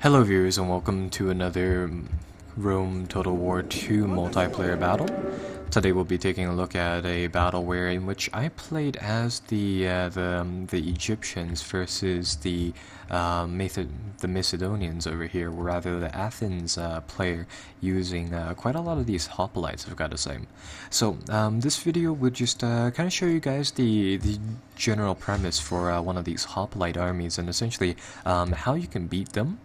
Hello viewers and welcome to another Rome Total War 2 multiplayer battle. Today we'll be taking a look at a battle in which I played as the Egyptians versus the Macedonians over here, or rather the Athens player, using quite a lot of these hoplites, I've got to say. So this video would just kind of show you guys the general premise for one of these hoplite armies and essentially how you can beat them.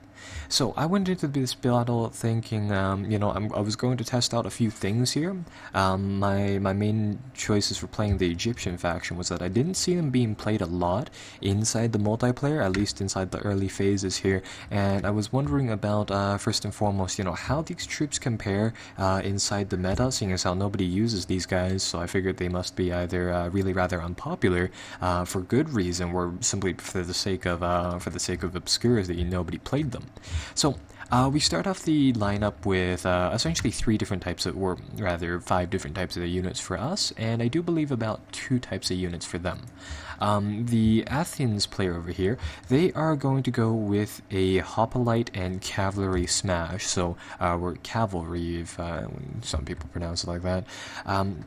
So I went into this battle thinking, I was going to test out a few things here. My main choices for playing the Egyptian faction was that I didn't see them being played a lot inside the multiplayer, at least inside the early phases here. And I was wondering about, first and foremost, how these troops compare inside the meta, seeing as how nobody uses these guys. So I figured they must be either really rather unpopular for good reason, or simply for the sake of obscurity, nobody played them. So we start off the lineup with essentially or rather 5 different types of units for us, and I do believe about 2 types of units for them. The Athens player over here, they are going to go with a hoplite and cavalry smash. So we're cavalry, if some people pronounce it like that.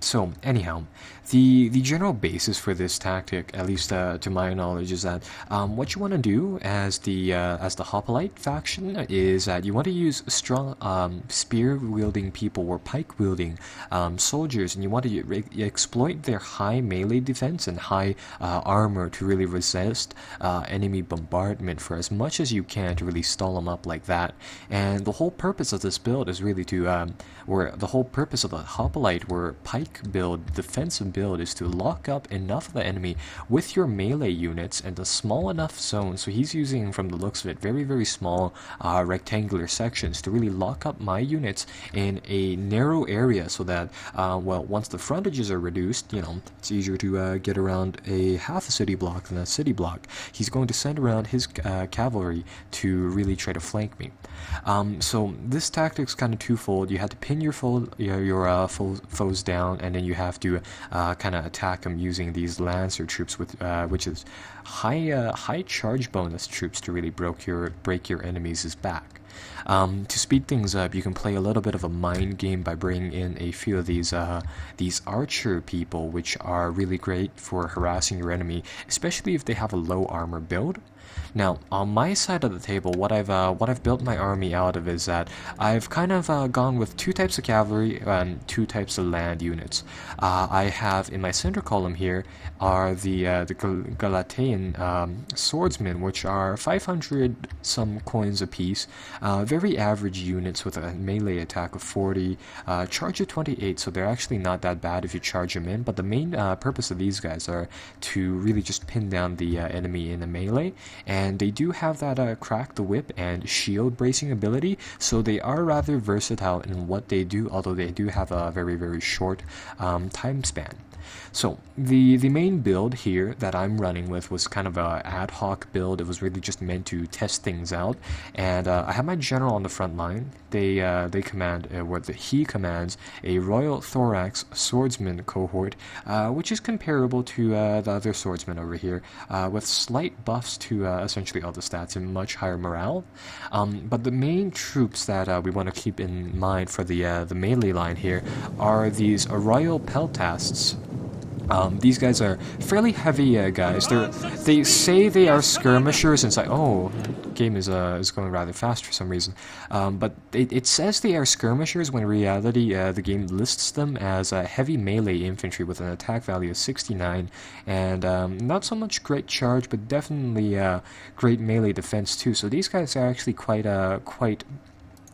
So anyhow, the general basis for this tactic, at least to my knowledge, is that what you want to do as the hoplite faction is that you want to use strong spear wielding people or pike wielding soldiers, and you want to exploit their high melee defense and high armor to really resist enemy bombardment for as much as you can to really stall them up like that. And the whole purpose of this build is really the whole purpose of the hoplite or pike build, defensive build, is to lock up enough of the enemy with your melee units and a small enough zone. So he's using, from the looks of it, very, very small rectangular sections to really lock up my units in a narrow area so that, once the frontages are reduced, it's easier to get around a half a city block than a city block. He's going to send around his cavalry to really try to flank me. So this tactic's kind of twofold. You have to pin your foes down, and then you have to kind of attack them using these lancer troops, which is high charge bonus troops to really break your enemies' back. To speed things up, you can play a little bit of a mind game by bringing in a few of these archer people, which are really great for harassing your enemy, especially if they have a low armor build. Now, on my side of the table, what I've built my army out of is that I've kind of gone with 2 types of cavalry and 2 types of land units. I have in my center column here are the Galatean swordsmen, which are 500 some coins apiece, very average units with a melee attack of 40, charge of 28, so they're actually not that bad if you charge them in. But the main purpose of these guys are to really just pin down the enemy in a melee. And they do have that crack the whip and shield bracing ability, so they are rather versatile in what they do, although they do have a very, very short time span. So the main build here that I'm running with was kind of a ad hoc build. It was really just meant to test things out, and I have my general on the front line. He commands a Royal Thorax swordsman cohort, which is comparable to the other swordsmen over here, with slight buffs to essentially all the stats and much higher morale. But the main troops that we want to keep in mind for the melee line here are these Royal Peltasts. These guys are fairly heavy guys. They say they are skirmishers, and it's like, oh, the game is going rather fast for some reason. But it says they are skirmishers when in reality the game lists them as heavy melee infantry with an attack value of 69, and not so much great charge, but definitely great melee defense too. So these guys are actually quite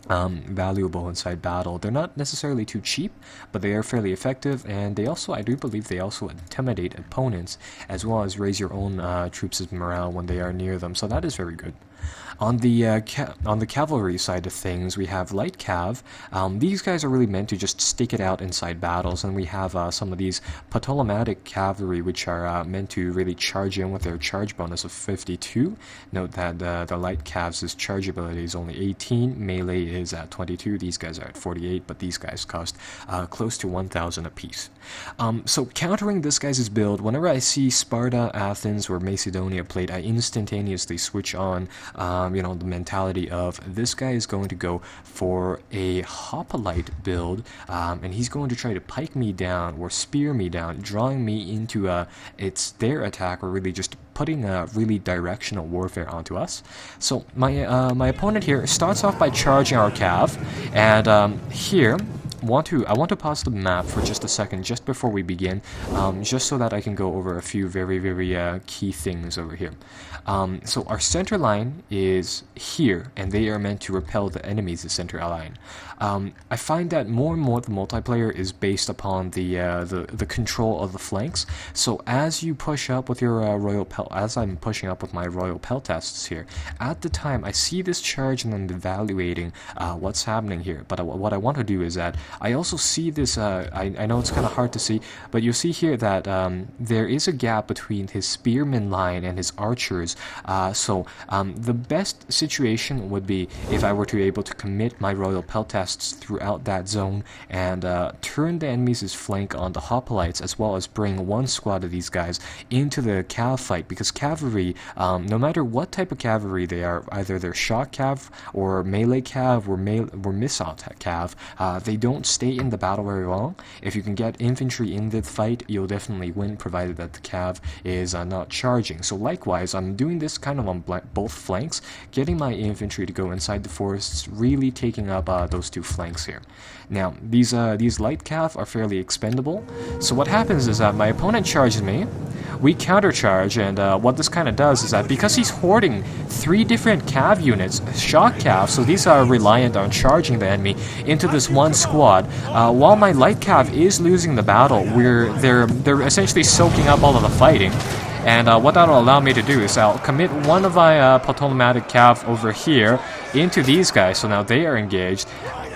valuable inside battle. They're not necessarily too cheap, but they are fairly effective, and I do believe they also intimidate opponents, as well as raise your own troops' morale when they are near them, so that is very good. On the cavalry side of things, we have light cav. These guys are really meant to just stick it out inside battles, and we have some of these Ptolemaic cavalry, which are meant to really charge in with their charge bonus of 52. Note that the light cavs' charge ability is only 18, melee is at 22. These guys are at 48, but these guys cost close to 1,000 apiece. So countering this guy's build, whenever I see Sparta, Athens, or Macedonia played, I instantaneously switch on the mentality of this guy is going to go for a hoplite build, and he's going to try to pike me down or spear me down, drawing me into it's their attack, or really just putting a really directional warfare onto us. So my opponent here starts off by charging our cav, and here I want to pause the map for just a second, just before we begin, just so that I can go over a few very key things over here. So our center line is here, and they are meant to repel the enemy's center line. I find that more and more the multiplayer is based upon the control of the flanks. So as you push up with your royal pelt, as I'm pushing up with my royal peltasts here, at the time I see this charge and I'm evaluating what's happening here. But what I want to do is that I also see this. I know it's kind of hard to see, but you see here that there is a gap between his spearman line and his archers. So the best situation would be if I were to be able to commit my royal peltasts throughout that zone and turn the enemy's flank on the hoplites, as well as bring one squad of these guys into the cav fight, because cavalry, no matter what type of cavalry they are, either they're shock cav or melee cav or missile cav, they don't stay in the battle very long. If you can get infantry in the fight, you'll definitely win, provided that the cav is not charging. So likewise, I'm doing this kind of on both flanks, getting my infantry to go inside the forests, really taking up those two flanks here. Now these light cav are fairly expendable, so what happens is that my opponent charges me, we countercharge, and what this kind of does is that because he's hoarding 3 different cav units, shock cav, so these are reliant on charging the enemy into this one squad, while my light cav is losing the battle, they're essentially soaking up all of the fighting. And what that'll allow me to do is I'll commit one of my Ptolemaic cav over here into these guys, so now they are engaged.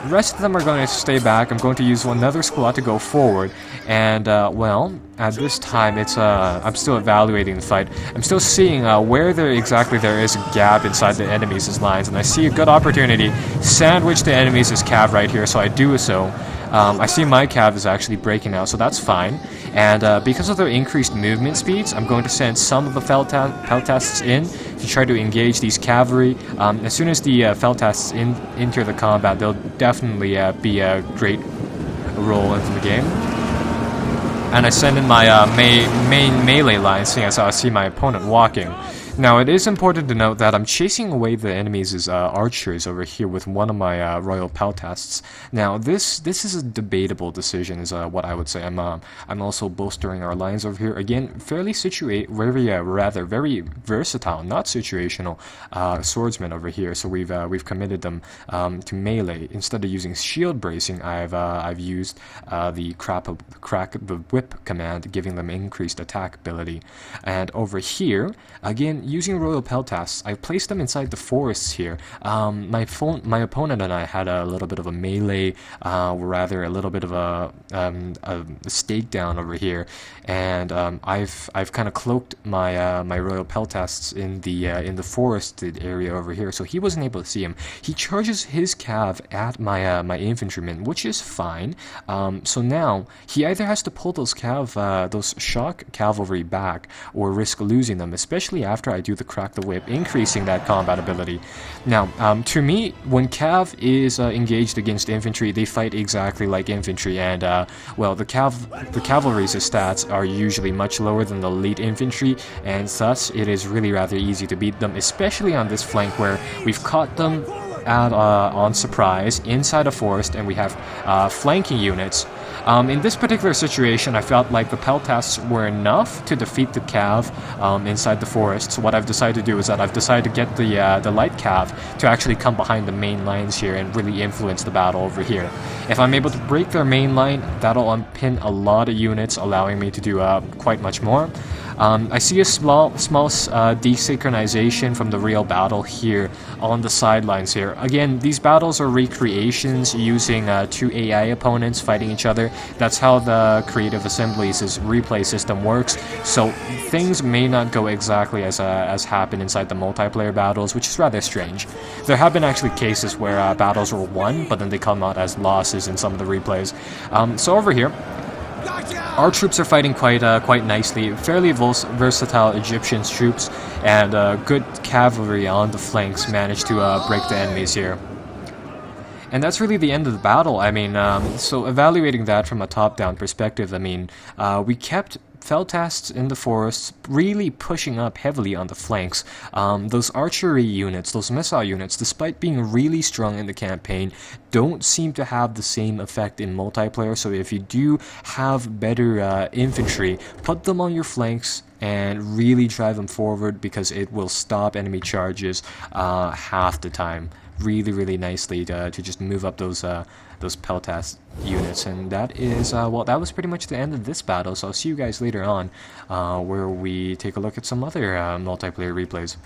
The rest of them are going to stay back. I'm going to use another squad to go forward, and well, at this time it's I'm still evaluating the fight. I'm still seeing where there is a gap inside the enemy's lines, and I see a good opportunity. Sandwich the enemy's cav right here, so I do so. I see my cav is actually breaking out, so that's fine. And because of their increased movement speeds, I'm going to send some of the peltasts in to try to engage these cavalry. As soon as the peltasts enter the combat, they'll definitely be a great role into the game. And I send in my main melee line, seeing as I see my opponent walking. Now, it is important to note that I'm chasing away the enemy's archers over here with one of my royal peltasts. Now, this is a debatable decision, is what I would say. I'm also bolstering our lines over here. Again, very versatile, not situational swordsmen over here. So we've committed them to melee instead of using shield bracing. I've used the crack the whip command, giving them increased attack ability. And over here, again, using royal peltasts, I've placed them inside the forests here. My opponent and I had a little bit of a melee, rather a little bit of a stake down over here, and I've kind of cloaked my royal peltasts in the forested area over here, so he wasn't able to see him. He charges his cav at my infantryman, which is fine. So now he either has to pull those shock cavalry back, or risk losing them, especially after I do the crack the whip, increasing that combat ability. Now, to me, when cav is engaged against infantry, they fight exactly like infantry, and well, the cavalry's stats are usually much lower than the elite infantry, and thus it is really rather easy to beat them, especially on this flank where we've caught them on surprise inside a forest, and we have flanking units. In this particular situation, I felt like the peltasts were enough to defeat the cav inside the forest. So what I've decided to do is that I've decided to get the light cav to actually come behind the main lines here and really influence the battle over here. If I'm able to break their main line, that'll unpin a lot of units, allowing me to do quite much more. I see a small desynchronization from the real battle here on the sidelines here. Again, these battles are recreations using 2 AI opponents fighting each other. That's how the Creative Assembly's replay system works. So things may not go exactly as happened inside the multiplayer battles, which is rather strange. There have been actually cases where battles were won, but then they come out as losses in some of the replays. So over here, Our troops are fighting quite nicely. Fairly versatile Egyptian troops and good cavalry on the flanks managed to break the enemies here. And that's really the end of the battle. I mean, so evaluating that from a top-down perspective, I mean, we kept Phanlax in the forests, really pushing up heavily on the flanks. Those archery units, those missile units, despite being really strong in the campaign, don't seem to have the same effect in multiplayer. So if you do have better infantry, put them on your flanks and really drive them forward, because it will stop enemy charges half the time. Really nicely to just move up those Phanlax units. And that is well, that was pretty much the end of this battle. So I'll see you guys later on, where we take a look at some other multiplayer replays.